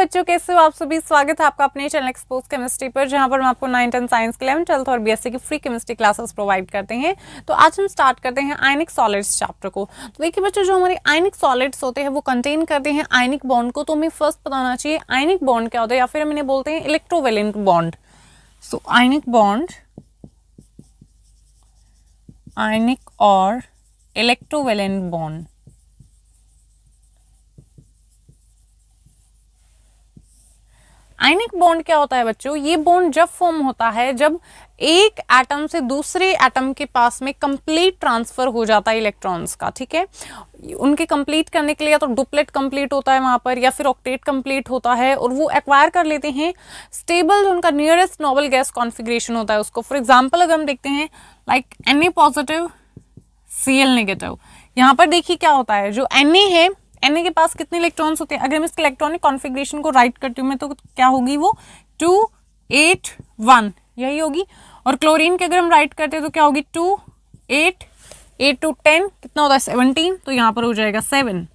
बच्चों, कैसे हो आप सभी। स्वागत है आपका अपने चैनल एक्सपोज केमिस्ट्री पर, जहां पर हम आपको 9th एंड साइंस के 11th 12th और बीएससी की फ्री केमिस्ट्री क्लासेस प्रोवाइड करते हैं। तो आज हम स्टार्ट करते हैं आयनिक सॉलिड्स चैप्टर को। तो देखिए बच्चों, जो हमारे आयनिक सॉलिड्स होते हैं वो कंटेन करते हैं आयनिक बॉन्ड को। तो हमें फर्स्ट बताना चाहिए आयनिक बॉन्ड क्या होता है, या फिर हम इन्हें बोलते हैं इलेक्ट्रोवैलेंट बॉन्ड। सो आयनिक बॉन्ड, आयनिक और इलेक्ट्रोवैलेंट बॉन्ड। आयनिक बॉन्ड क्या होता है बच्चों? ये बॉन्ड जब फॉर्म होता है जब एक एटम से दूसरे एटम के पास में कंप्लीट ट्रांसफर हो जाता है इलेक्ट्रॉन्स का। ठीक है, उनके कंप्लीट करने के लिए या तो डुप्लेट कंप्लीट होता है वहां पर, या फिर ऑक्टेट कंप्लीट होता है, और वो एक्वायर कर लेते हैं स्टेबल जो उनका नियरेस्ट नोबल गैस कॉन्फिग्रेशन होता है उसको। फॉर एग्जाम्पल अगर हम देखते हैं like Na positive Cl negative, यहाँ पर देखिए क्या होता है, जो Na है, Na के पास कितने इलेक्ट्रॉन्स होते हैं? अगर मैं इसके इलेक्ट्रॉनिक कॉन्फ़िगरेशन को राइट करती हूँ मैं, तो क्या होगी वो 2 8 1 यही होगी। और क्लोरीन के अगर हम राइट करते हैं तो क्या होगी 2 8 8 to 10 कितना होता है 17, तो यहाँ पर हो जाएगा 7,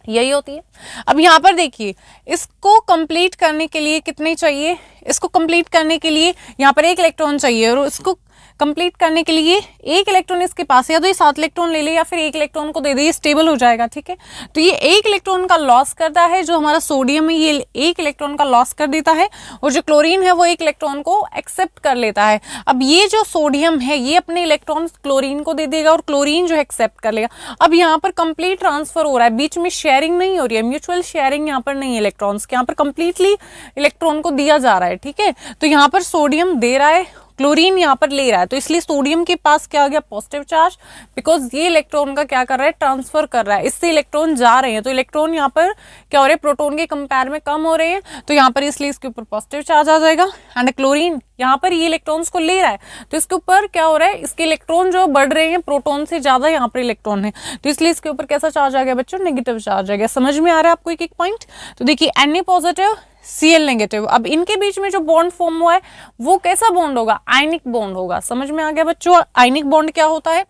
यही होती है। अब यहाँ पर देखिए, इसको कंप्लीट करने के लिए कितने चाहिए? इसको कंप्लीट करने के लिए यहाँ पर एक इलेक्ट्रॉन चाहिए, और इसको कंप्लीट करने के लिए एक इलेक्ट्रॉन इसके पास है, या तो ये 7 इलेक्ट्रॉन ले ले या फिर एक इलेक्ट्रॉन को दे दे, ये स्टेबल हो जाएगा। ठीक है, तो ये एक इलेक्ट्रॉन का लॉस करता है, जो हमारा सोडियम है ये एक इलेक्ट्रॉन का लॉस कर देता है, और जो क्लोरीन है वो एक इलेक्ट्रॉन को एक्सेप्ट कर लेता है। अब ये जो सोडियम है ये अपने इलेक्ट्रॉन क्लोरीन को दे देगा, और क्लोरीन जो एक्सेप्ट कर लेगा। अब यहाँ पर कंप्लीट ट्रांसफर हो रहा है, बीच में शेयरिंग नहीं हो रही है, म्यूचुअल शेयरिंग यहाँ पर नहीं है इलेक्ट्रॉन्स के, यहाँ पर कंप्लीटली इलेक्ट्रॉन को दिया जा रहा है। ठीक है, तो यहाँ पर सोडियम दे रहा है, क्लोरीन यहाँ पर ले रहा है, तो इसलिए सोडियम के पास क्या आ गया पॉजिटिव चार्ज, बिकॉज ये इलेक्ट्रॉन का क्या कर रहा है ट्रांसफर कर रहा है, इससे इलेक्ट्रॉन जा रहे हैं, तो इलेक्ट्रॉन यहाँ पर क्या हो रहे हैं प्रोटॉन के कंपेयर में कम हो रहे हैं, तो यहाँ पर इसलिए इसके ऊपर पॉजिटिव चार्ज आ जाएगा। एंड क्लोरीन यहाँ पर ये इलेक्ट्रॉन्स को ले रहा है, तो इसके ऊपर क्या हो रहा है, इसके इलेक्ट्रॉन जो बढ़ रहे हैं, प्रोटॉन से ज्यादा यहाँ पर इलेक्ट्रॉन है, तो इसलिए इसके ऊपर कैसा चार्ज आ गया बच्चों, नेगेटिव चार्ज आ गया। समझ में आ रहा है आपको एक एक पॉइंट? तो देखिए Na पॉजिटिव Cl नेगेटिव, अब इनके बीच में जो बॉन्ड फॉर्म हुआ है वो कैसा बॉन्ड होगा? आयनिक बॉन्ड होगा। समझ में आ गया बच्चों आयनिक बॉन्ड क्या होता है?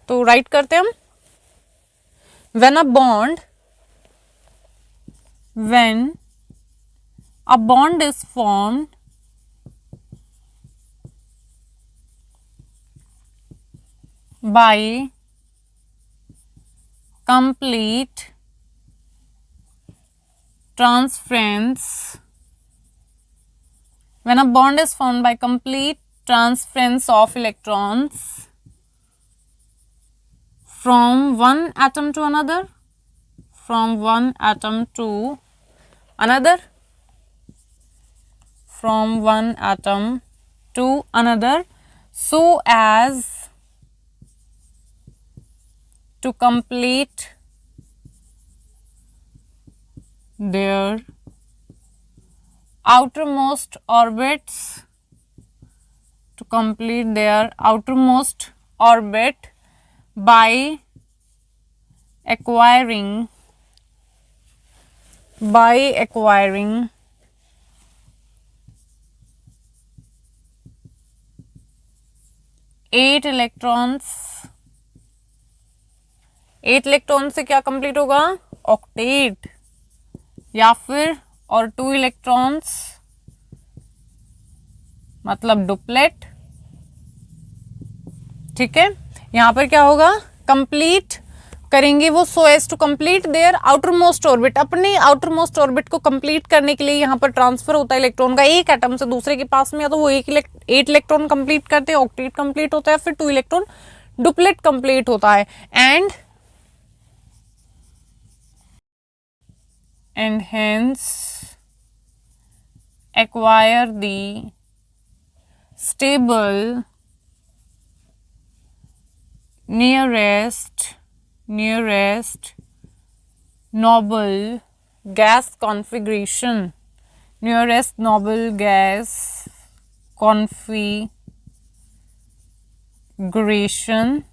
तो राइट करते हैं हम, when a bond is formed by complete transference, when a bond is formed by complete transference of electrons from one atom to another, from one atom to another, from one atom to another, so as to complete their outermost orbits, to complete their outermost orbit by acquiring 8 electrons। 8 electron से क्या complete होगा? Octet, या फिर और 2 electrons मतलब duplet. ठीक है, यहां पर क्या होगा, कंप्लीट करेंगे वो, so as to complete their outermost orbit. अपने आउटर मोस्ट ऑर्बिट को कंप्लीट करने के लिए यहाँ पर ट्रांसफर होता है इलेक्ट्रॉन का एक एटम से दूसरे के पास में, या तो वो 8 इलेक्ट्रॉन कंप्लीट करते हैं, ऑक्टेट कंप्लीट होता है, फिर 2 इलेक्ट्रॉन डुप्लेट कंप्लीट होता है, and hence acquire the stable nearest noble gas configuration, nearest noble gas configuration,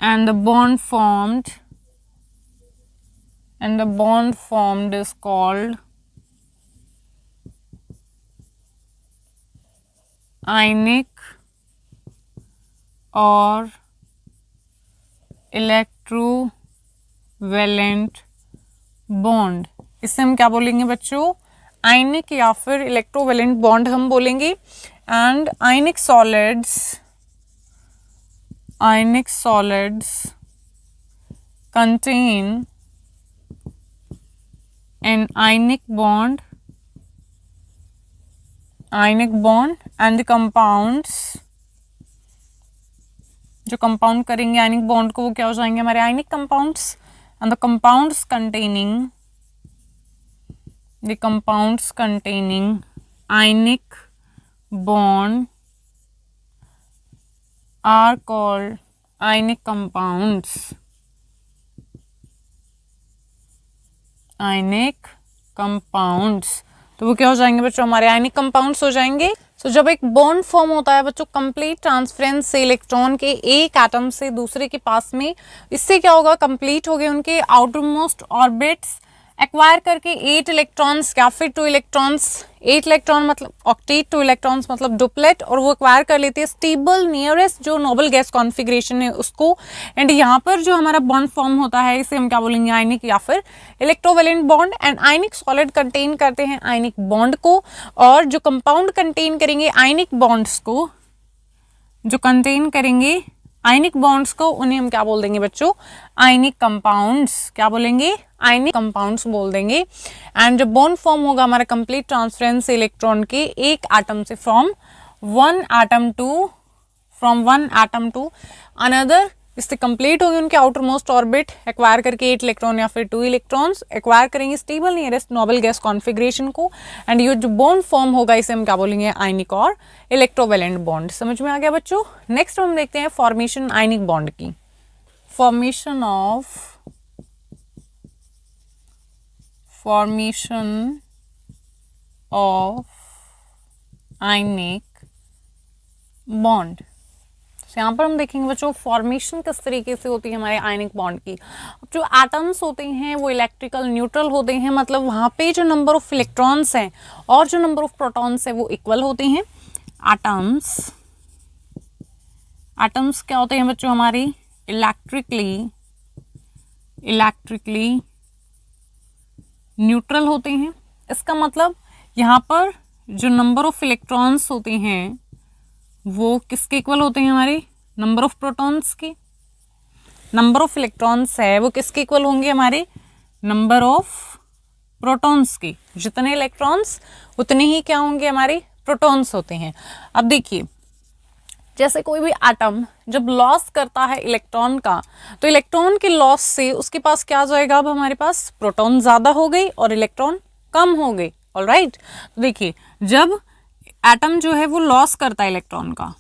and the bond formed is called ionic or electrovalent bond। इससे हम क्या बोलेंगे बच्चों, आयनिक या फिर इलेक्ट्रोवैलेंट बॉन्ड हम बोलेंगे। And ionic solids contain an ionic bond and the compounds, जो कंपाउंड करेंगे आयनिक बॉन्ड को वो क्या हो जाएंगे हमारे ionic compounds. And the compounds containing ionic bond are called ionic compounds. Ionic compounds, तो वो क्या हो जाएंगे बच्चों, हमारे आयनिक कंपाउंड्स हो जाएंगे। सो जब एक बॉन्ड फॉर्म होता है बच्चों कंप्लीट ट्रांसफरेंस से इलेक्ट्रॉन के एक एटम से दूसरे के पास में, इससे क्या होगा, कंप्लीट हो गए उनके आउटर मोस्ट ऑर्बिट्स, एक्वायर करके 8 इलेक्ट्रॉन्स या फिर 2 इलेक्ट्रॉन्स। 8 इलेक्ट्रॉन मतलब ऑक्टेट, 2 इलेक्ट्रॉन्स मतलब डुप्लेट, और वो एक्वायर कर लेते हैं स्टेबल नियरेस्ट जो नोबल गैस कॉन्फ़िगरेशन है उसको। एंड यहाँ पर जो हमारा बॉन्ड फॉर्म होता है इसे हम क्या बोलेंगे, आयनिक या फिर electrovalent bond. And ionic solid contain करते हैं आयनिक बॉन्ड को, और जो कंपाउंड कंटेन करेंगे आयनिक बॉन्ड्स को, जो कंटेन करेंगे आयनिक बॉन्ड्स को, उन्हें हम क्या बोल देंगे बच्चों, आयनिक कंपाउंड्स। क्या बोलेंगे, आयनिक कंपाउंड्स बोल देंगे। एंड जब बॉन्ड फॉर्म होगा हमारा कंप्लीट ट्रांसफरेंस से इलेक्ट्रॉन के एक एटम से from one atom to another, इससे कंप्लीट होगी उनके आउटर मोस्ट ऑर्बिट, एक्वायर करके 8 इलेक्ट्रॉन या फिर 2 इलेक्ट्रॉन्स, एक्वायर करेंगे stable nearest noble gas configuration को। एंड ये जो बॉन्ड फॉर्म होगा इसे हम क्या बोलेंगे, आयनिक और इलेक्ट्रोवैलेंट बॉन्ड। समझ में आ गया बच्चों। नेक्स्ट हम देखते हैं फॉर्मेशन आयनिक बॉन्ड की। Formation of ionic bond. यहाँ पर हम देखेंगे बच्चों फॉर्मेशन किस तरीके से होती है हमारे आयनिक बॉन्ड की। अब जो एटम्स होते हैं वो इलेक्ट्रिकल न्यूट्रल होते हैं, मतलब वहाँ पे जो नंबर ऑफ इलेक्ट्रॉन्स हैं और जो नंबर ऑफ प्रोटॉन्स है वो इक्वल होते हैं। एटम्स क्या होते हैं बच्चों, हमारी इलेक्ट्रिकली न्यूट्रल होते हैं। इसका मतलब यहाँ पर जो नंबर ऑफ इलेक्ट्रॉन्स होते हैं वो किसके इक्वल होते हैं, हमारे नंबर ऑफ प्रोटॉन्स के। नंबर ऑफ इलेक्ट्रॉन्स है वो किसके इक्वल होंगे, हमारे नंबर ऑफ प्रोटॉन्स के। जितने इलेक्ट्रॉन्स उतने ही क्या होंगे, हमारे प्रोटॉन्स होते हैं। अब देखिए जैसे कोई भी एटम जब लॉस करता है इलेक्ट्रॉन का, तो इलेक्ट्रॉन के लॉस से उसके पास क्या आ जाएगा, अब हमारे पास प्रोटॉन ज़्यादा हो गई और इलेक्ट्रॉन कम हो गए। ऑलराइट, तो देखिए जब एटम जो है वो लॉस करता है इलेक्ट्रॉन का,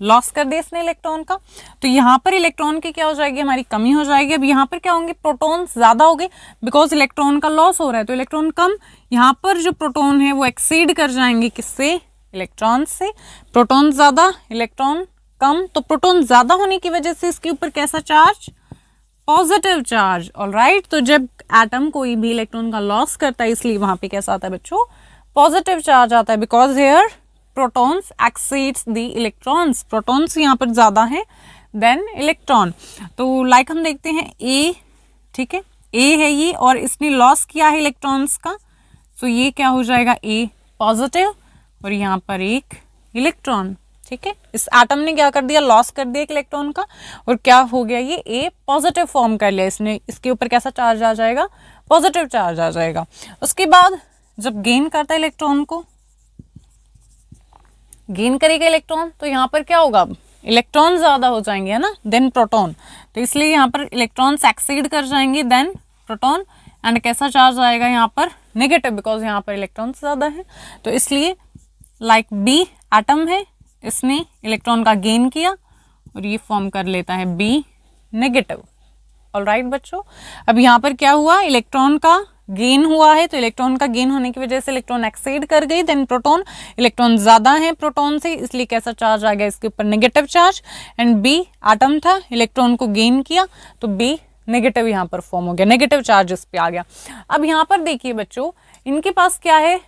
लॉस कर दिया इसने इलेक्ट्रॉन का, तो यहाँ पर इलेक्ट्रॉन की क्या हो जाएगी, हमारी कमी हो जाएगी। अब यहाँ पर क्या होंगे, प्रोटॉन ज़्यादा हो गए बिकॉज इलेक्ट्रॉन का लॉस हो रहा है, तो इलेक्ट्रॉन कम। यहाँ पर जो प्रोटॉन है वो एक्सीड कर जाएंगे किससे, इलेक्ट्रॉन से। प्रोटॉन ज़्यादा इलेक्ट्रॉन कम, तो प्रोटॉन ज़्यादा होने की वजह से इसके ऊपर कैसा चार्ज, पॉजिटिव चार्ज। ऑलराइट, तो जब एटम कोई भी इलेक्ट्रॉन का लॉस करता है इसलिए वहाँ पे कैसा आता है बच्चों, पॉजिटिव चार्ज आता है, because here protons exceeds the electrons. Protons यहाँ पर ज़्यादा है देन इलेक्ट्रॉन। तो लाइक हम देखते हैं ए, ठीक है, ए है ये और इसने लॉस किया है इलेक्ट्रॉन्स का, तो ये क्या हो जाएगा, ए पॉजिटिव और यहाँ पर एक इलेक्ट्रॉन। ठीक है, इस एटम ने क्या कर दिया, लॉस कर दिया एक इलेक्ट्रॉन का, और क्या हो गया, ये ए पॉजिटिव फॉर्म कर लिया इसने। इसके ऊपर कैसा चार्ज आ जाएगा, पॉजिटिव चार्ज आ जाएगा। उसके बाद जब गेन करता है इलेक्ट्रॉन को, गेन करेगा इलेक्ट्रॉन, तो यहाँ पर क्या होगा, इलेक्ट्रॉन ज़्यादा हो जाएंगे, है ना, देन प्रोटॉन। तो इसलिए यहाँ पर इलेक्ट्रॉन्स एक्सीड कर जाएंगे देन प्रोटॉन, एंड कैसा चार्ज आएगा यहाँ पर, नेगेटिव, बिकॉज यहाँ पर इलेक्ट्रॉन्स ज़्यादा है। तो इसलिए लाइक बी एटम है, इसने इलेक्ट्रॉन का गेन किया और ये फॉर्म कर लेता है बी नेगेटिव। ऑलराइट बच्चों, अब यहाँ पर क्या हुआ, इलेक्ट्रॉन का गेन हुआ है, तो इलेक्ट्रॉन का गेन होने की वजह से इलेक्ट्रॉन एक्सीड कर गई देन प्रोटॉन, इलेक्ट्रॉन ज़्यादा है प्रोटॉन से, इसलिए कैसा चार्ज आ गया इसके ऊपर, negative charge. And B atom था, इलेक्ट्रॉन को गेन किया तो बी नेगेटिव यहाँ पर फॉर्म हो गया, नेगेटिव चार्ज इस पे आ गया। अब यहाँ पर देखिए बच्चों, इनके पास क्या है,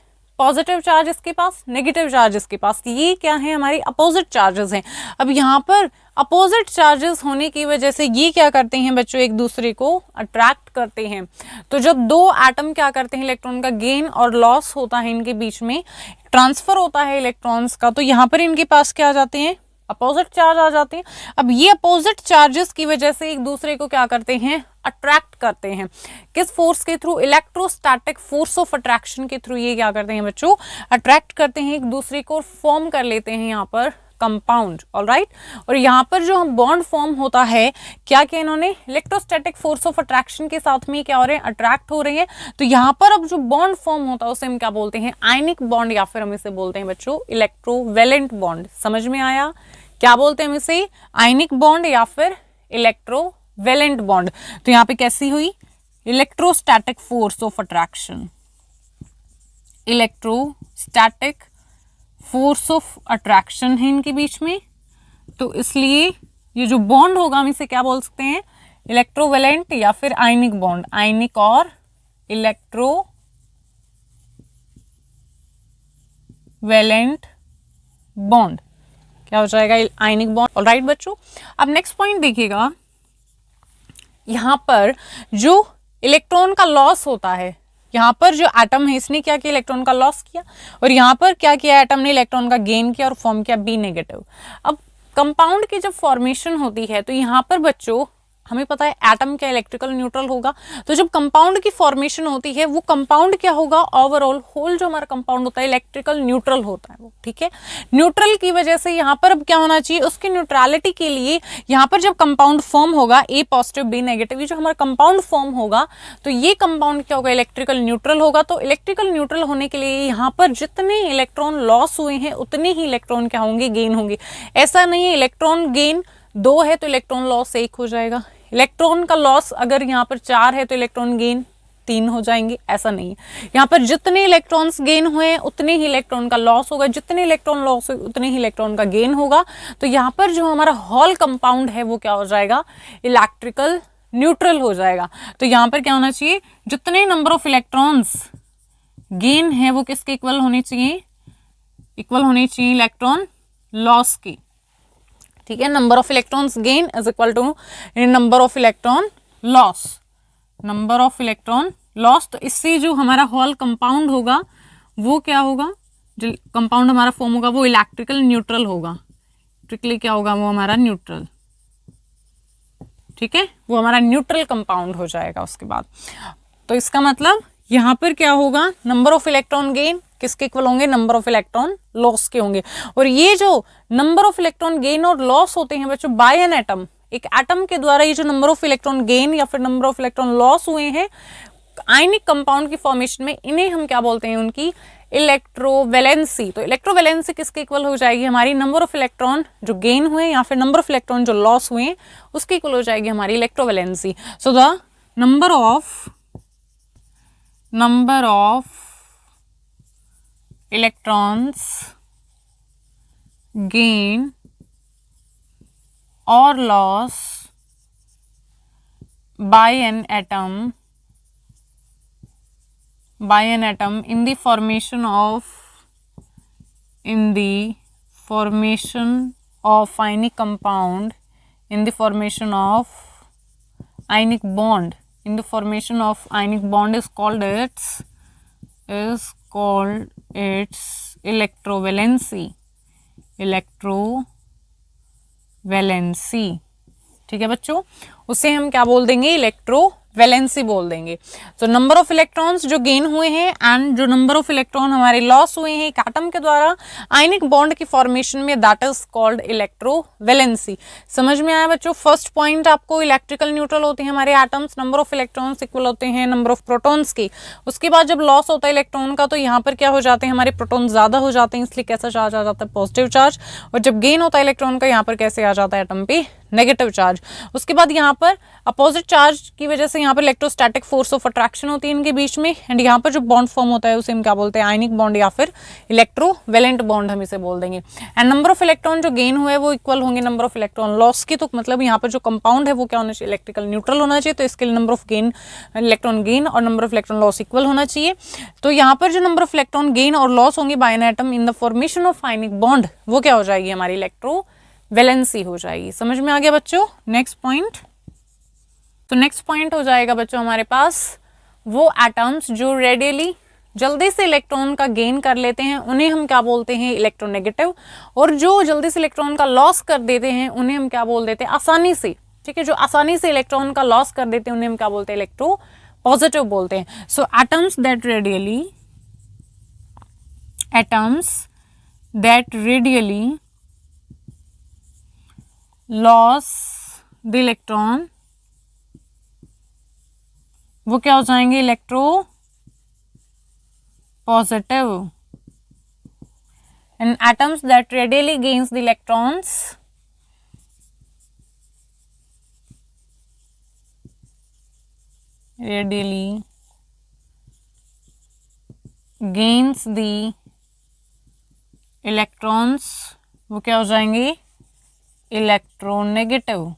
पॉजिटिव चार्ज इसके पास, नेगेटिव चार्ज इसके पास, ये क्या है हमारी अपोजिट चार्जेस हैं। अब यहाँ पर अपोजिट चार्जेस होने की वजह से ये क्या करते हैं बच्चों, एक दूसरे को अट्रैक्ट करते हैं। तो जब दो एटम क्या करते हैं, इलेक्ट्रॉन का गेन और लॉस होता है, इनके बीच में ट्रांसफर होता है इलेक्ट्रॉन्स का, तो यहाँ पर इनके पास क्या आ जाते हैं, अपोजिट चार्ज आ जाते हैं। अब ये अपोजिट चार्जेस की वजह से एक दूसरे को क्या करते हैं, अट्रैक्ट करते हैं। किस फोर्स के through, electrostatic force of attraction के थ्रू ये क्या करते हैं बच्चों, अट्रैक्ट करते हैं एक दूसरे को, फॉर्म कर लेते हैं यहाँ पर कंपाउंड। ऑलराइट, और यहाँ पर जो हम बॉन्ड फॉर्म होता है, क्या क्या इन्होंने इलेक्ट्रोस्टैटिक फोर्स ऑफ अट्रैक्शन के साथ में क्या हो रहे हैं, अट्रैक्ट हो रहे हैं। तो यहाँ पर अब जो बॉन्ड फॉर्म होता है उसे हम क्या बोलते हैं, आयनिक बॉन्ड, या फिर हम इसे बोलते हैं बच्चों इलेक्ट्रोवेलेंट बॉन्ड। समझ में आया, क्या बोलते हैं हम इसे, आयनिक बॉन्ड या फिर इलेक्ट्रोवेलेंट बॉन्ड। तो यहाँ पे कैसी हुई, electrostatic force of attraction, electrostatic force of attraction है इनके बीच में, तो इसलिए ये जो बॉन्ड होगा हम इसे क्या बोल सकते हैं, इलेक्ट्रोवेलेंट या फिर आयनिक बॉन्ड, आयनिक और इलेक्ट्रोवेलेंट बॉन्ड क्या हो जाएगा, आयनिक बॉन्ड। ऑलराइट बच्चों, अब नेक्स्ट पॉइंट देखिएगा, यहां पर जो इलेक्ट्रॉन का लॉस होता है, यहाँ पर जो एटम है इसने क्या किया, इलेक्ट्रॉन का लॉस किया, और यहाँ पर क्या किया, एटम ने इलेक्ट्रॉन का गेन किया और फॉर्म किया बी नेगेटिव। अब कंपाउंड की जब फॉर्मेशन होती है तो यहाँ पर बच्चों हमें पता है एटम क्या इलेक्ट्रिकल न्यूट्रल होगा। तो जब कंपाउंड की फॉर्मेशन होती है वो कंपाउंड क्या होगा, ओवरऑल होल जो हमारा कंपाउंड होता है इलेक्ट्रिकल न्यूट्रल होता है वो, ठीक है। न्यूट्रल की वजह से यहाँ पर अब क्या होना चाहिए, उसकी न्यूट्रलिटी के लिए यहाँ पर जब कंपाउंड फॉर्म होगा, ए पॉजिटिव बी नेगेटिव, ये जो हमारा कंपाउंड फॉर्म होगा तो ये कंपाउंड क्या होगा, इलेक्ट्रिकल न्यूट्रल होगा। तो इलेक्ट्रिकल न्यूट्रल होने के लिए यहाँ पर जितने इलेक्ट्रॉन लॉस हुए हैं उतने ही इलेक्ट्रॉन क्या होंगे, गेन होंगे। ऐसा नहीं है इलेक्ट्रॉन गेन 2 है तो इलेक्ट्रॉन लॉस 1 हो जाएगा, इलेक्ट्रॉन का लॉस अगर यहाँ पर 4 है तो इलेक्ट्रॉन गेन 3 हो जाएंगे, ऐसा नहीं है। यहाँ पर जितने इलेक्ट्रॉन्स गेन हुए उतने ही इलेक्ट्रॉन का लॉस होगा, जितने इलेक्ट्रॉन लॉस हुए उतने ही इलेक्ट्रॉन का गेन होगा। तो यहाँ पर जो हमारा होल कंपाउंड है वो क्या हो जाएगा, इलेक्ट्रिकल न्यूट्रल हो जाएगा। तो यहाँ पर क्या होना चाहिए, जितने नंबर ऑफ इलेक्ट्रॉन्स गेन है वो किसके इक्वल होने चाहिए, इक्वल होने चाहिए इलेक्ट्रॉन लॉस की, ठीक है। Number of electrons gain is equal to number of electron loss, number of electron loss. तो इससे जो हमारा होल कंपाउंड होगा वो क्या होगा, जो कंपाउंड हमारा फॉर्म होगा वो इलेक्ट्रिकल न्यूट्रल होगा, इलेक्ट्रिकली क्या होगा वो हमारा न्यूट्रल, ठीक है, वो हमारा न्यूट्रल कंपाउंड हो जाएगा उसके बाद। तो इसका मतलब यहाँ पर क्या होगा, नंबर ऑफ इलेक्ट्रॉन गेन किसके इक्वल होंगे, नंबर ऑफ इलेक्ट्रॉन लॉस के होंगे। और ये जो नंबर ऑफ इलेक्ट्रॉन गेन और लॉस होते हैं बच्चों बाय एन एटम, एक एटम के द्वारा ये जो नंबर ऑफ इलेक्ट्रॉन गेन या फिर नंबर ऑफ इलेक्ट्रॉन लॉस हुए हैं आयनिक कंपाउंड की फॉर्मेशन में, इन्हें हम क्या बोलते हैं, उनकी इलेक्ट्रोवैलेंसी। तो इलेक्ट्रोवैलेंसी किसके इक्वल हो जाएगी, हमारी नंबर ऑफ इलेक्ट्रॉन जो गेन हुए या फिर नंबर ऑफ इलेक्ट्रॉन जो लॉस हुए उसके इक्वल हो जाएगी हमारी electrovalency. So the number of electrons gain or loss by an atom in the formation of ionic compound, in the formation of ionic bond, in the formation of ionic bond is called its electrovalency, ठीक है बच्चों, उसे हम क्या बोल देंगे, electrovalency बोल देंगे। तो नंबर ऑफ इलेक्ट्रॉन्स जो गेन हुए हैं एंड जो नंबर ऑफ इलेक्ट्रॉन हमारे लॉस हुए हैं एक एटम के द्वारा आयनिक बॉन्ड की फॉर्मेशन में, दैट इज कॉल्ड इलेक्ट्रोवैलेंसी। समझ में आया बच्चों, फर्स्ट पॉइंट आपको इलेक्ट्रिकल न्यूट्रल होते हैं हमारे atoms, number of electrons equal होते हैं नंबर ऑफ प्रोटॉन्स के। उसके बाद जब लॉस होता है इलेक्ट्रॉन का तो यहाँ पर क्या हो जाते हैं, हमारे प्रोटॉन ज्यादा हो जाते हैं, इसलिए कैसा चार्ज आ जाता है, पॉजिटिव चार्ज। और जब गेन होता है इलेक्ट्रॉन का यहाँ पर कैसे आ जाता है एटम पे, नेगेटिव चार्ज। उसके बाद यहाँ पर अपोजिट चार्ज की वजह से यहाँ पर इलेक्ट्रोस्टैटिक फोर्स ऑफ अट्रैक्शन होती है इनके बीच में, एंड यहाँ पर जो बॉन्ड फॉर्म होता है उसे हम क्या बोलते हैं, आयनिक बॉन्ड या फिर इलेक्ट्रोवेलेंट बॉन्ड हम इसे बोल देंगे। एंड नंबर ऑफ इलेक्ट्रॉन जो गेन हुए वो इक्वल होंगे नंबर ऑफ इलेक्ट्रॉन लॉस की, तो मतलब यहाँ पर जो कंपाउंड है वो क्या होना चाहिए, इलेक्ट्रिकल न्यूट्रल होना चाहिए, तो इसके लिए number of gain electron gain और number of electron loss equal होना चाहिए। तो यहाँ पर जो नंबर ऑफ इलेक्ट्रॉन गेन और लॉस होंगे by an atom in the formation of ionic bond, वो क्या हो जाएगी, हमारी इलेक्ट्रोवैलेंसी हो जाएगी। समझ में आ गया बच्चों। नेक्स्ट पॉइंट, तो नेक्स्ट पॉइंट हो जाएगा बच्चों हमारे पास वो एटम्स जो रेडियली जल्दी से इलेक्ट्रॉन का गेन कर लेते हैं उन्हें हम क्या बोलते हैं, इलेक्ट्रोनेगेटिव, और जो जल्दी से इलेक्ट्रॉन का लॉस कर देते हैं उन्हें हम क्या बोल देते हैं, आसानी से, ठीक है, जो आसानी से इलेक्ट्रॉन का लॉस कर देते हैं उन्हें हम क्या बोलते हैं, इलेक्ट्रो पॉजिटिव बोलते हैं। So atoms that readily lose the electron, वो क्या हो जाएंगे, electro positive. And atoms that readily gains the electrons, readily gains the electrons, वो क्या हो जाएंगे, इलेक्ट्रोनेगेटिव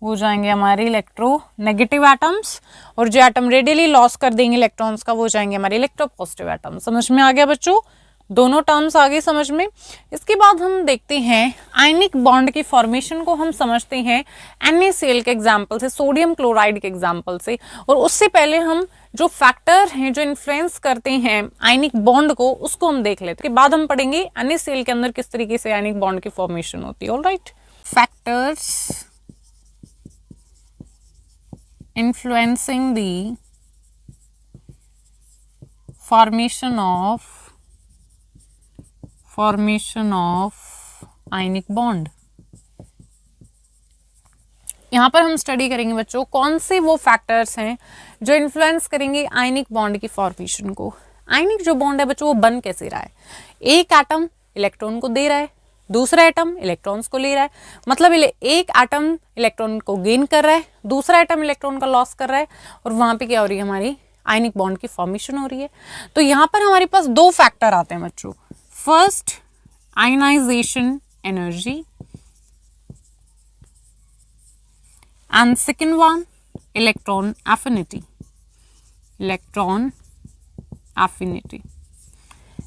हो जाएंगे हमारे इलेक्ट्रोनेगेटिव एटम्स, और जो एटम रेडियली लॉस कर देंगे इलेक्ट्रॉन्स का वो जाएंगे हमारे इलेक्ट्रोपॉजिटिव एटम। समझ में आ गया बच्चों, दोनों टर्म्स आ गए समझ में। इसके बाद हम देखते हैं आयनिक बॉन्ड की फॉर्मेशन को हम समझते हैं NaCl के एग्जाम्पल से, सोडियम क्लोराइड के एग्जाम्पल से, और उससे पहले हम जो फैक्टर हैं जो इन्फ्लुएंस करते हैं आयनिक बॉन्ड को उसको हम देख लेते हैं। उसके बाद हम पढ़ेंगे NaCl के अंदर किस तरीके से आयनिक बॉन्ड की फॉर्मेशन होती है। Alright, factors influencing the formation of ionic bond। यहाँ पर हम स्टडी करेंगे बच्चों कौन से वो फैक्टर्स हैं जो इन्फ्लुएंस करेंगे आयनिक बॉन्ड की फॉर्मेशन को। आयनिक जो बॉन्ड है बच्चों वो बन कैसे रहा है, एक एटम इलेक्ट्रॉन को दे रहा है, दूसरा एटम इलेक्ट्रॉन्स को ले रहा है, मतलब एक एटम इलेक्ट्रॉन को गेन कर रहा है, दूसरा एटम इलेक्ट्रॉन का लॉस कर रहा है, और वहां पे क्या हो रही है, हमारी आयनिक बॉन्ड की फॉर्मेशन हो रही है। तो यहाँ पर हमारे पास दो फैक्टर आते हैं बच्चों, first ionization energy and second one electron affinity.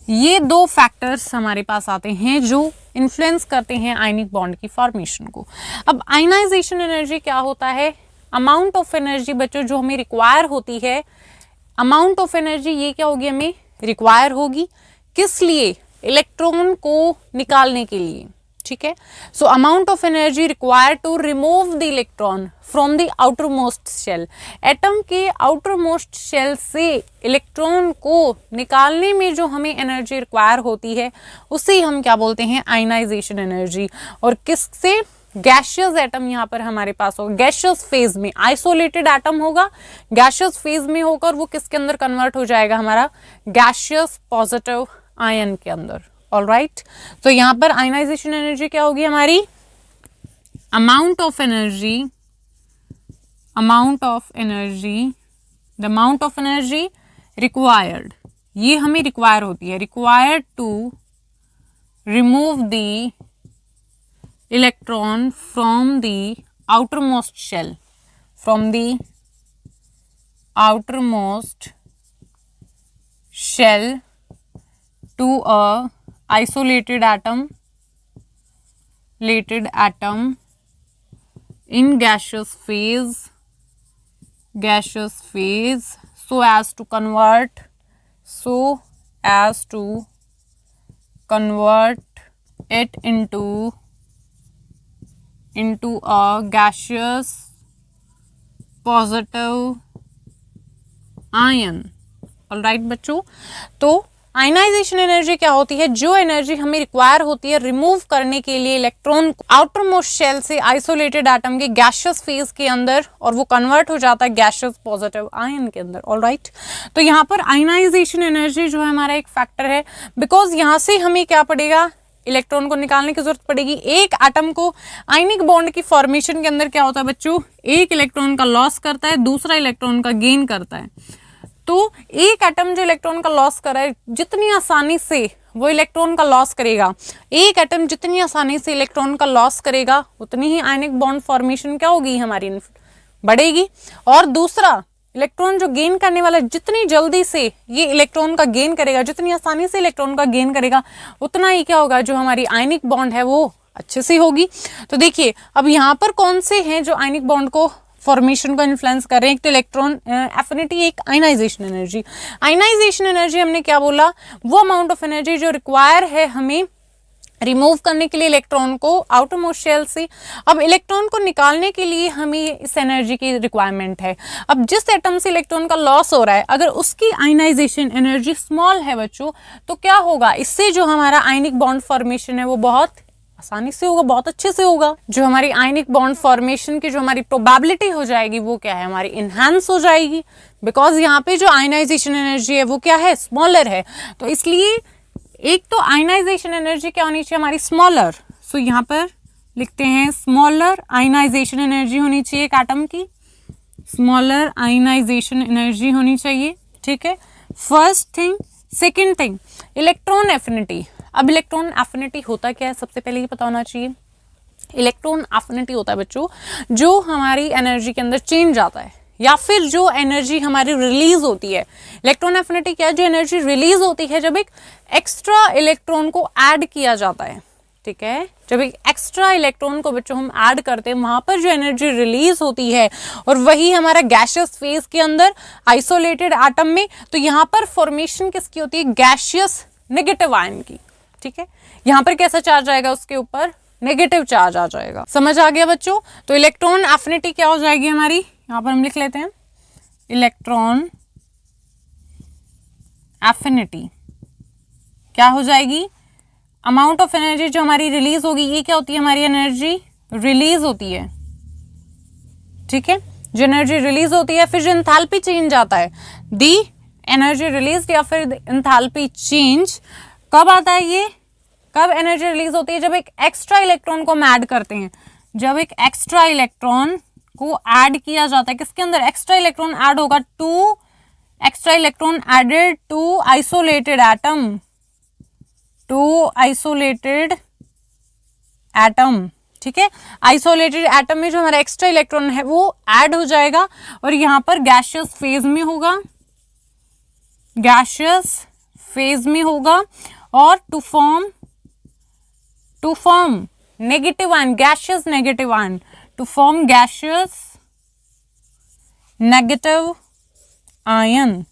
ये दो फैक्टर्स हमारे पास आते हैं जो इन्फ्लुएंस करते हैं आयनिक बॉन्ड की फॉर्मेशन को। अब आयनाइजेशन एनर्जी क्या होता है, अमाउंट ऑफ एनर्जी बच्चों जो हमें रिक्वायर होती है, अमाउंट ऑफ एनर्जी ये क्या होगी, हमें रिक्वायर होगी किस लिए, इलेक्ट्रॉन को निकालने के लिए, ठीक है। So amount of energy required to remove the electron from the outermost shell, atom के आउटर मोस्ट शेल से इलेक्ट्रॉन को निकालने में जो हमें एनर्जी रिक्वायर होती है उसे हम क्या बोलते हैं, आयनाइजेशन एनर्जी। और किससे, गैशियस एटम यहाँ पर हमारे पास होगा, गैशियस फेज में, आइसोलेटेड एटम होगा, गैशियस फेज में होकर वो किसके अंदर कन्वर्ट हो जाएगा, हमारा गैशियस पॉजिटिव आयन के अंदर। ऑलराइट, तो यहाँ पर आयनाइजेशन एनर्जी क्या होगी हमारी, amount of energy, the amount of energy required, ये हमें रिक्वायर होती है, required to remove the electron from the outermost shell, from the outermost shell to a isolated atom in gaseous phase so as to convert it into a gaseous positive ion। Alright बच्चों, तो ionization energy क्या होती है, जो energy हमें require होती है remove करने के लिए इलेक्ट्रॉन आउटर मोस्ट शेल से आइसोलेटेड एटम के गैशियस फेज के अंदर, और वो कन्वर्ट हो जाता है गैशियस पॉजिटिव आयन के अंदर। ऑलराइट, तो यहाँ पर आयनाइजेशन एनर्जी जो है हमारा एक फैक्टर है, बिकॉज यहाँ से हमें क्या पड़ेगा, इलेक्ट्रॉन को निकालने की जरूरत पड़ेगी। एक एटम को आयनिक बॉन्ड की फॉर्मेशन के अंदर क्या होता है बच्चों, एक इलेक्ट्रॉन का लॉस करता है, दूसरा इलेक्ट्रॉन का गेन करता है। तो एक एटम जो इलेक्ट्रॉन का लॉस कर रहा है, जितनी आसानी से वो इलेक्ट्रॉन का लॉस करेगा, एक एटम जितनी आसानी से इलेक्ट्रॉन का लॉस करेगा, उतनी ही आयनिक बॉन्ड फॉर्मेशन क्या होगी हमारी, बढ़ेगी। और दूसरा इलेक्ट्रॉन जो गेन करने वाला, जितनी जल्दी से ये इलेक्ट्रॉन का गेन करेगा, जितनी आसानी से इलेक्ट्रॉन का गेन करेगा, उतना ही क्या होगा, जो हमारी आयनिक बॉन्ड है वो अच्छे से होगी। तो देखिए अब यहाँ पर कौन से हैं जो आयनिक बॉन्ड को फॉर्मेशन को इन्फ्लुएंस कर रहे हैं। एक तो इलेक्ट्रॉन एफिनिटी, एक आयनाइजेशन एनर्जी। आयनाइजेशन एनर्जी हमने क्या बोला, वो अमाउंट ऑफ एनर्जी जो रिक्वायर है हमें रिमूव करने के लिए इलेक्ट्रॉन को आउटरमोस्ट शेल से। अब इलेक्ट्रॉन को निकालने के लिए हमें इस एनर्जी की रिक्वायरमेंट है। अब जिस एटम से इलेक्ट्रॉन का लॉस हो रहा है, अगर उसकी आयनाइजेशन एनर्जी स्मॉल है बच्चों, तो क्या होगा, इससे जो हमारा आयनिक बॉन्ड फॉर्मेशन है वो बहुत आसानी से होगा, बहुत अच्छे से होगा। जो हमारी आयनिक बॉन्ड फॉर्मेशन की जो हमारी प्रोबेबिलिटी हो जाएगी वो क्या है, हमारी इनहांस हो जाएगी, बिकॉज यहाँ पे जो आयनाइजेशन एनर्जी है वो क्या है, स्मॉलर है। तो इसलिए एक तो आयनाइजेशन एनर्जी क्या होनी चाहिए हमारी, स्मॉलर। सो यहाँ पर लिखते हैं स्मॉलर आयनाइजेशन एनर्जी होनी चाहिए एक एटम की, स्मॉलर आयनाइजेशन एनर्जी होनी चाहिए, ठीक है, first thing. Second thing, electron affinity. अब इलेक्ट्रॉन एफिनिटी होता क्या है, सबसे पहले ये पता होना चाहिए। इलेक्ट्रॉन एफिनिटी होता है बच्चों, जो हमारी एनर्जी के अंदर चेंज आता है या फिर जो एनर्जी हमारी रिलीज होती है। इलेक्ट्रॉन एफिनिटी क्या है, जो एनर्जी रिलीज होती है जब एक एक्स्ट्रा इलेक्ट्रॉन को ऐड किया जाता है, ठीक है, जब एक एक्स्ट्रा इलेक्ट्रॉन को बच्चों हम ऐड करते हैं, वहां पर जो एनर्जी रिलीज होती है, और वही हमारा गैशियस फेज के अंदर आइसोलेटेड एटम में, तो यहाँ पर फॉर्मेशन किसकी होती है, गैशियस नेगेटिव आयन की, ठीक है। यहाँ पर कैसा चार्ज आएगा, उसके ऊपर नेगेटिव चार्ज आ जाएगा। समझ आ गया बच्चों। तो इलेक्ट्रॉन एफिनिटी क्या हो जाएगी हमारी, यहाँ पर हम लिख लेते हैं इलेक्ट्रॉन एफिनिटी क्या हो जाएगी, अमाउंट ऑफ एनर्जी जो हमारी रिलीज होगी, ये क्या होती है, हमारी एनर्जी रिलीज होती है, ठीक है, जो एनर्जी रिलीज होती है, फिर जो एंथैल्पी चेंज आता है, दी एनर्जी रिलीज या फिर एंथैल्पी चेंज कब आता है, ये कब एनर्जी रिलीज होती है, जब एक एक्स्ट्रा इलेक्ट्रॉन को हम ऐड करते हैं, जब एक एक्स्ट्रा इलेक्ट्रॉन को ऐड किया जाता है, किसके अंदर, एक्स्ट्रा इलेक्ट्रॉन ऐड होगा, two extra electron added to isolated atom, to isolated atom, ठीक है। आइसोलेटेड एटम में जो हमारा एक्स्ट्रा इलेक्ट्रॉन है वो ऐड हो जाएगा, और यहां पर गैशियस फेज में होगा, गैशियस फेज में होगा, और to form negative ion, gaseous negative ion, to form gaseous negative ion,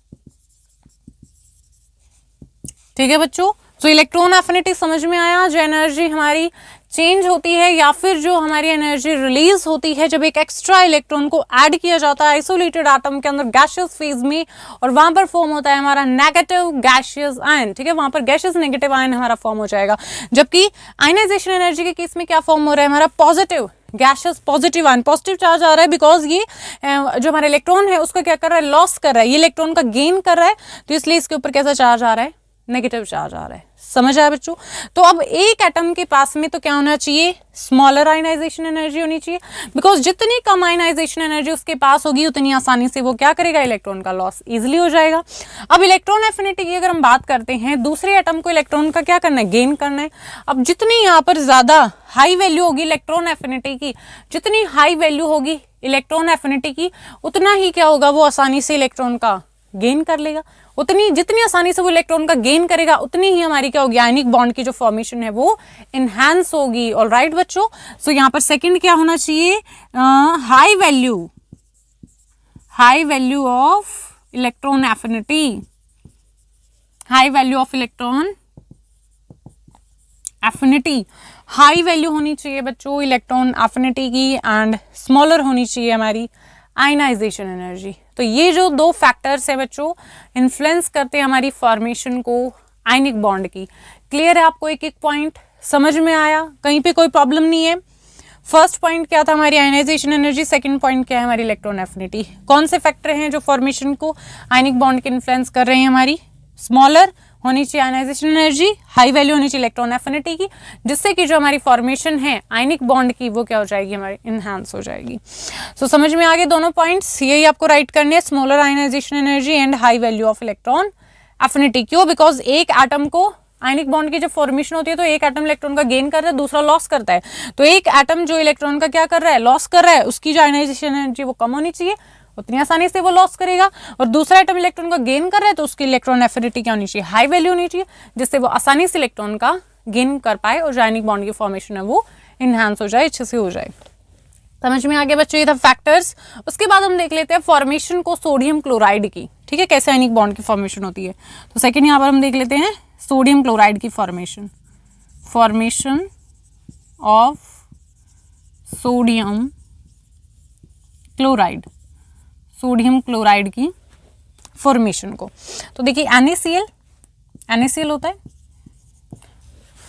ठीक है बच्चों। तो इलेक्ट्रॉन एफिनिटी समझ में आया, जो एनर्जी हमारी चेंज होती है या फिर जो हमारी एनर्जी रिलीज होती है जब एक एक्स्ट्रा इलेक्ट्रॉन को ऐड किया जाता है आइसोलेटेड एटम के अंदर गैशियस फेज में, और वहां पर फॉर्म होता है हमारा नेगेटिव गैशियस आयन, ठीक है, वहां पर गैशियस नेगेटिव आयन हमारा फॉर्म हो जाएगा। जबकि आयनाइजेशन एनर्जी के केस में क्या फॉर्म हो रहा है, हमारा positive gaseous positive ion, positive charge आ रहा है, बिकॉज ये जो हमारा इलेक्ट्रॉन है उसको क्या कर रहा है, लॉस कर रहा है, ये इलेक्ट्रॉन का गेन कर रहा है, तो इसलिए इसके ऊपर कैसा चार्ज आ रहा है, नेगेटिव चार्ज आ रहा है। समझ आया बच्चों। तो अब एक एटम के पास में तो क्या होना चाहिए, स्मॉलर आयनाइजेशन एनर्जी होनी चाहिए, बिकॉज जितनी कम आयनाइजेशन एनर्जी उसके पास होगी उतनी आसानी से वो क्या करेगा, इलेक्ट्रॉन का लॉस इजिली हो जाएगा। अब इलेक्ट्रॉन एफिनिटी की अगर हम बात करते हैं, दूसरे एटम को इलेक्ट्रॉन का क्या करना है, गेन करना है। अब जितनी यहाँ पर ज्यादा हाई वैल्यू होगी इलेक्ट्रॉन एफिनिटी की, जितनी हाई वैल्यू होगी इलेक्ट्रॉन एफिनिटी की, उतना ही क्या होगा, वो आसानी से इलेक्ट्रॉन का गेन कर लेगा। उतनी जितनी आसानी से वो इलेक्ट्रॉन का गेन करेगा उतनी ही हमारी क्या होगी, आयनिक बॉन्ड की जो फॉर्मेशन है वो इनहैंस होगी। ऑलराइट बच्चों, सो यहाँ पर सेकंड क्या होना चाहिए, high value of electron affinity, high value of electron affinity, high value होनी चाहिए बच्चों इलेक्ट्रॉन एफिनिटी की, एंड स्मॉलर होनी चाहिए हमारी आयनाइजेशन एनर्जी। तो ये जो दो फैक्टर्स है बच्चों इन्फ्लुएंस करते हैं हमारी फॉर्मेशन को आयनिक बॉन्ड की। क्लियर है आपको, एक एक पॉइंट समझ में आया, कहीं पे कोई प्रॉब्लम नहीं है। फर्स्ट पॉइंट क्या था, हमारी आयनाइजेशन एनर्जी, सेकंड पॉइंट क्या है, हमारी इलेक्ट्रॉन एफिनिटी। कौन से फैक्टर हैं जो फॉर्मेशन को आयनिक बॉन्ड के इन्फ्लुएंस कर रहे हैं, हमारी स्मॉलर होनी चाहिए आयनाइजेशन एनर्जी, हाई वैल्यू होनी चाहिए इलेक्ट्रॉन एफिनिटी की, जिससे कि जो हमारी फॉर्मेशन है आयनिक बॉन्ड की वो क्या हो जाएगी, हमारी इनहांस हो जाएगी। सो समझ में आ गए दोनों पॉइंट्स, यही आपको राइट करने हैं, smaller ionization energy and high value of electron affinity. क्यों? बिकॉज एक एटम को आयनिक बॉन्ड की जब फॉर्मेशन होती है तो एक एटम इलेक्ट्रॉन का गेन कर रहा है, दूसरा लॉस करता है। तो एक एटम जो इलेक्ट्रॉन का क्या कर रहा है, लॉस कर रहा है, उसकी जो आयनाइजेशन एनर्जी वो कम होनी चाहिए, उतनी आसानी से वो लॉस करेगा। और दूसरा एटम इलेक्ट्रॉन का गेन कर रहा है तो उसकी इलेक्ट्रॉन एफिनिटी क्या होनी चाहिए, हाई वैल्यू होनी चाहिए, जिससे वो आसानी से इलेक्ट्रॉन का गेन कर पाए और जो आयनिक बॉन्ड की फॉर्मेशन है वो इनहांस हो जाए, अच्छे से हो जाए। समझ में आ गया बच्चों, ये था फैक्टर्स। उसके बाद हम देख लेते हैं फॉर्मेशन को सोडियम क्लोराइड की, ठीक है, कैसे आयनिक बॉन्ड की फॉर्मेशन होती है। तो सेकंड यहाँ पर हम देख लेते हैं सोडियम क्लोराइड की फॉर्मेशन ऑफ सोडियम क्लोराइड की फॉर्मेशन को। तो देखिए NaCl होता है।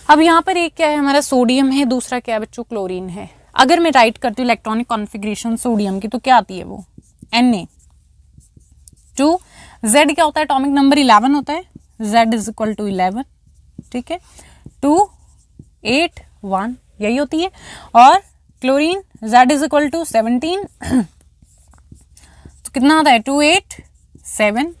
अब यहाँ पर एक क्या है, हमारा सोडियम है, दूसरा क्या है बच्चों, क्लोरीन है। अगर मैं राइट करती हूँ इलेक्ट्रॉनिक कॉन्फ़िगरेशन सोडियम की तो क्या आती है वो Na, जो Z क्या होता है, एटॉमिक नंबर 11 होता है, Z इज इक्वल टू 11, ठीक है, 2 8 1 यही होती है। और chlorine Z is equal to 17 तो कितना आता है 2 8 7,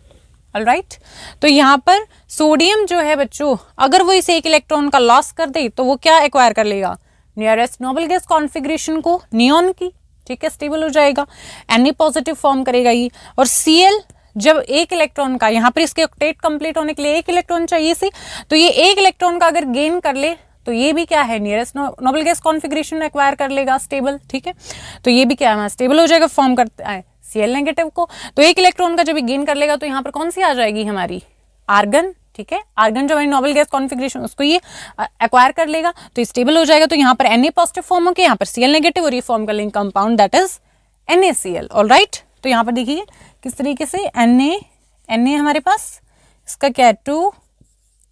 ऑलराइट। तो यहाँ पर सोडियम जो है बच्चों, अगर वो इसे एक इलेक्ट्रॉन का लॉस कर दे तो वो क्या एक्वायर कर लेगा, नियरेस्ट नोबल गैस कॉन्फ़िगरेशन को, नियॉन की, ठीक है, स्टेबल हो जाएगा, Na पॉजिटिव फॉर्म करेगा ये। और Cl जब एक इलेक्ट्रॉन का, यहाँ पर इसके ऑक्टेट कंप्लीट होने के लिए एक इलेक्ट्रॉन चाहिए सी, तो ये एक इलेक्ट्रॉन का अगर गेन कर ले तो ये भी क्या है, nearest noble gas configuration acquire कर लेगा, स्टेबल, ठीक है। तो ये भी क्या है, स्टेबल हो जाएगा, फॉर्म करता है Cl नेगेटिव को। तो एक इलेक्ट्रॉन का जब गेन कर लेगा तो यहाँ पर कौन सी आ जाएगी, हमारी आर्गन, ठीक है, आर्गन जो हमारी नोबल गैस कॉन्फ़िगरेशन उसको ये एक्वायर कर लेगा, तो ये स्टेबल हो जाएगा। तो यहाँ पर Na पॉजिटिव फॉर्म होकर यहाँ पर Cl नेगेटिव, और ये फॉर्म कर लेंगे compound that is NaCl, alright. तो यहाँ पर देखिए किस तरीके से Na हमारे पास, इसका क्या है 2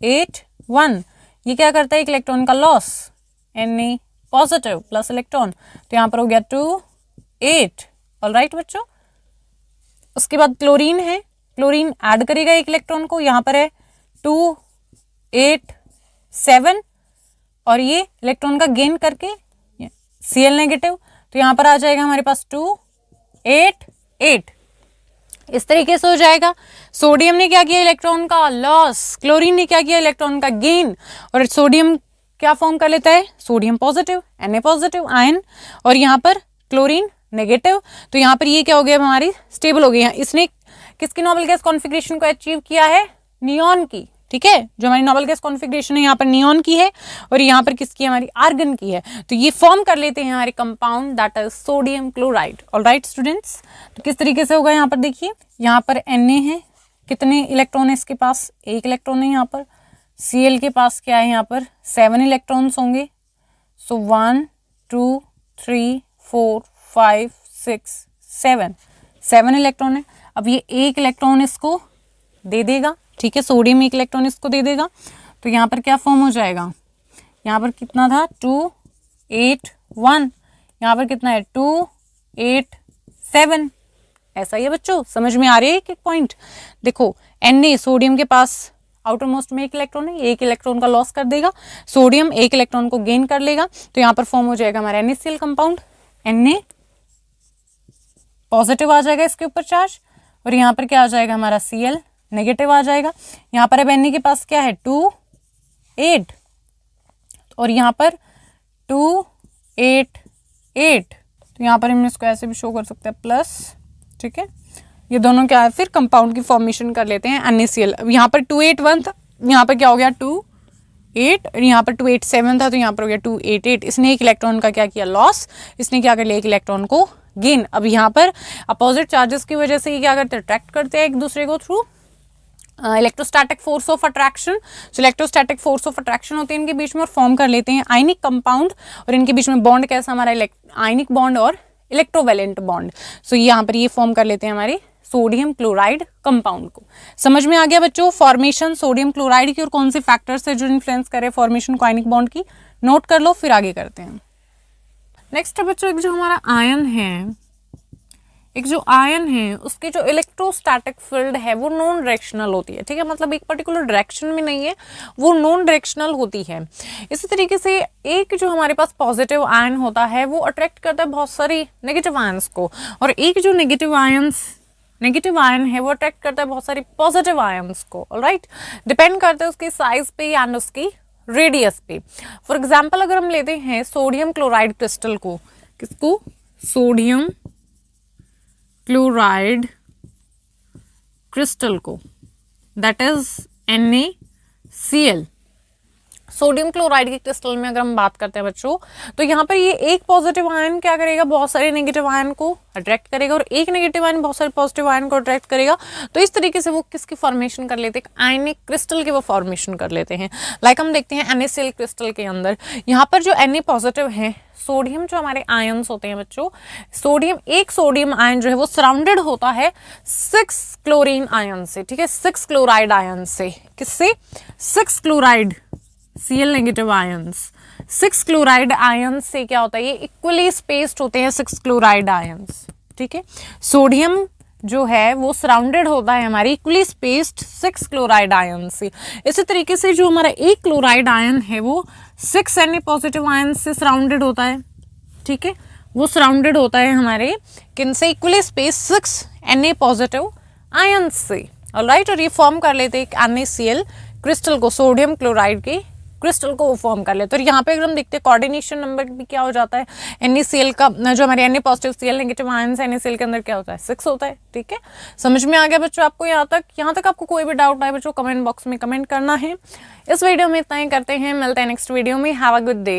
8 1, ये क्या करता है, एक इलेक्ट्रॉन का loss, Na positive plus electron, तो यहाँ पर हो गया 2 8, ऑलराइट बच्चों। उसके बाद क्लोरीन है, क्लोरीन ऐड करेगा एक इलेक्ट्रॉन को, यहाँ पर है 2 8 7, और ये इलेक्ट्रॉन का गेन करके Cl नेगेटिव, तो यहाँ पर आ जाएगा हमारे पास 2 8 8, इस तरीके से हो जाएगा। सोडियम ने क्या किया, इलेक्ट्रॉन का लॉस, क्लोरीन ने क्या किया, इलेक्ट्रॉन का गेन, और सोडियम क्या फॉर्म कर लेता है, sodium positive, Na positive ion, और यहाँ पर क्लोरीन नेगेटिव। तो यहाँ पर ये क्या हो गया, हमारी स्टेबल हो गई। इसने किसकी नोबल गैस कॉन्फ़िगरेशन को अचीव किया है, नियॉन की, ठीक है, जो हमारी नोबल गैस कॉन्फ़िगरेशन है यहाँ पर नियॉन की है, और यहाँ पर किसकी, हमारी आर्गन की है। तो ये फॉर्म कर लेते हैं हमारे compound that is sodium chloride, alright students. तो किस तरीके से होगा, यहाँ पर देखिए, यहाँ पर Na है, कितने इलेक्ट्रॉन है इसके पास, एक इलेक्ट्रॉन है। यहाँ पर Cl के पास क्या है, यहाँ पर 7 इलेक्ट्रॉन्स होंगे। सो 1 2 3 4 5 6 7 इलेक्ट्रॉन है। अब ये एक इलेक्ट्रॉन इसको दे देगा, ठीक है, सोडियम एक इलेक्ट्रॉन इसको दे देगा, तो यहाँ पर क्या फॉर्म हो जाएगा, यहाँ पर कितना था 2 8 1, यहाँ पर कितना है 2 8 7, ऐसा ही है बच्चों। समझ में आ रही है एक पॉइंट। देखो Na सोडियम के पास आउटर मोस्ट में एक इलेक्ट्रॉन है, एक इलेक्ट्रॉन का लॉस कर देगा, सोडियम एक इलेक्ट्रॉन को गेन कर लेगा, तो यहाँ पर फॉर्म हो जाएगा हमारा NaCl कंपाउंड, Na पॉजिटिव आ जाएगा इसके ऊपर चार्ज, और यहाँ पर क्या आ जाएगा, हमारा Cl नेगेटिव आ जाएगा। यहाँ पर अब Na के पास क्या है 2 8, और यहाँ पर 2 8 8, तो यहाँ पर हम इसको ऐसे भी शो कर सकते हैं प्लस, ठीक है। ये दोनों क्या है, फिर कंपाउंड की फॉर्मेशन कर लेते हैं NaCl। अब यहाँ पर 2 8 1 था, यहाँ पर क्या हो गया 2 8, और यहाँ पर 2 8 7 था, तो यहाँ पर हो गया 2 8 8। इसने एक इलेक्ट्रॉन का क्या किया, लॉस, इसने क्या कर लिया, एक इलेक्ट्रॉन को गेन। अब यहाँ पर अपोजिट चार्जेस की वजह से ये क्या करते हैं, अट्रैक्ट करते हैं एक दूसरे को through electrostatic force of attraction. जो इलेक्ट्रोस्टैटिक फोर्स ऑफ अट्रैक्शन होते हैं इनके बीच में, और फॉर्म कर लेते हैं आयनिक कंपाउंड, और इनके बीच में बॉन्ड कैसा, हमारा आयनिक बॉन्ड और इलेक्ट्रोवैलेंट बॉन्ड। सो यहाँ पर ये फॉर्म कर लेते हैं हमारे सोडियम क्लोराइड कंपाउंड को। समझ में आ गया बच्चों फॉर्मेशन सोडियम क्लोराइड की, और कौन से फैक्टर्स है जो इन्फ्लुएंस करे फॉर्मेशन को आयनिक बॉन्ड की, नोट कर लो, फिर आगे करते हैं। नेक्स्ट बच्चों, एक जो हमारा आयन है एक जो आयन है उसकी जो इलेक्ट्रोस्टैटिक फील्ड है वो नॉन डायरेक्शनल होती है, ठीक है, मतलब एक पर्टिकुलर डायरेक्शन में नहीं है, वो नॉन डायरेक्शनल होती है। इसी तरीके से एक जो हमारे पास पॉजिटिव आयन होता है वो अट्रैक्ट करता है बहुत सारी नेगेटिव आयंस को, और एक जो नेगेटिव आयन है वो अट्रैक्ट करता है बहुत सारी पॉजिटिव आयंस को। ऑलराइट, डिपेंड करता है उसकी साइज पे एंड उसकी रेडियस पे। फॉर एग्जाम्पल अगर हम लेते हैं सोडियम क्लोराइड क्रिस्टल को, किसको, सोडियम क्लोराइड क्रिस्टल को, that is NaCl। Sodium chloride के क्रिस्टल में अगर हम बात करते हैं बच्चों, तो यहाँ पर ये एक पॉजिटिव आयन क्या करेगा, बहुत सारे नेगेटिव आयन को अट्रैक्ट करेगा, और एक नेगेटिव आयन बहुत सारे पॉजिटिव आयन को अट्रैक्ट करेगा। तो इस तरीके से वो किसकी फॉर्मेशन कर लेते हैं, आयनिक क्रिस्टल की वो फॉर्मेशन कर लेते हैं। लाइक हम देखते हैं NaCl क्रिस्टल के अंदर, यहाँ पर जो Na पॉजिटिव है, सोडियम जो हमारे आयंस होते हैं बच्चों, एक सोडियम आयन जो है वो सराउंडेड होता है 6 क्लोरीन आयन से, ठीक है, 6 क्लोराइड आयन से। किससे, 6 chloride Cl negative ions, 6 chloride ions से क्या होता है, ये इक्वली स्पेस्ड होते हैं 6 क्लोराइड आयंस, ठीक है। सोडियम जो है वो सराउंडेड होता है हमारी इक्वली स्पेस्ड 6 क्लोराइड आयन से। इसी तरीके से जो हमारा एक क्लोराइड आयन है वो 6 Na पॉजिटिव आयन से सराउंडेड होता है, ठीक है, वो सराउंडेड होता है हमारे किन से, equally spaced 6 Na positive ion से। ऑलराइट, और ये फॉर्म कर लेते हैं NaCl क्रिस्टल को, सोडियम क्लोराइड के क्रिस्टल को वो फॉर्म कर लेते हैं। और यहाँ पे अगर हम देखते हैं कोऑर्डिनेशन नंबर भी क्या हो जाता है, NaCl का जो हमारे Na positive Cl negative ion है NaCl के अंदर क्या होता है, 6 होता है, ठीक है। समझ में आ गया बच्चों आपको यहाँ तक आपको कोई भी डाउट आए बच्चों कमेंट बॉक्स में कमेंट करना है। इस वीडियो में इतना ही करते हैं, मिलते हैं नेक्स्ट वीडियो में। Have a good day.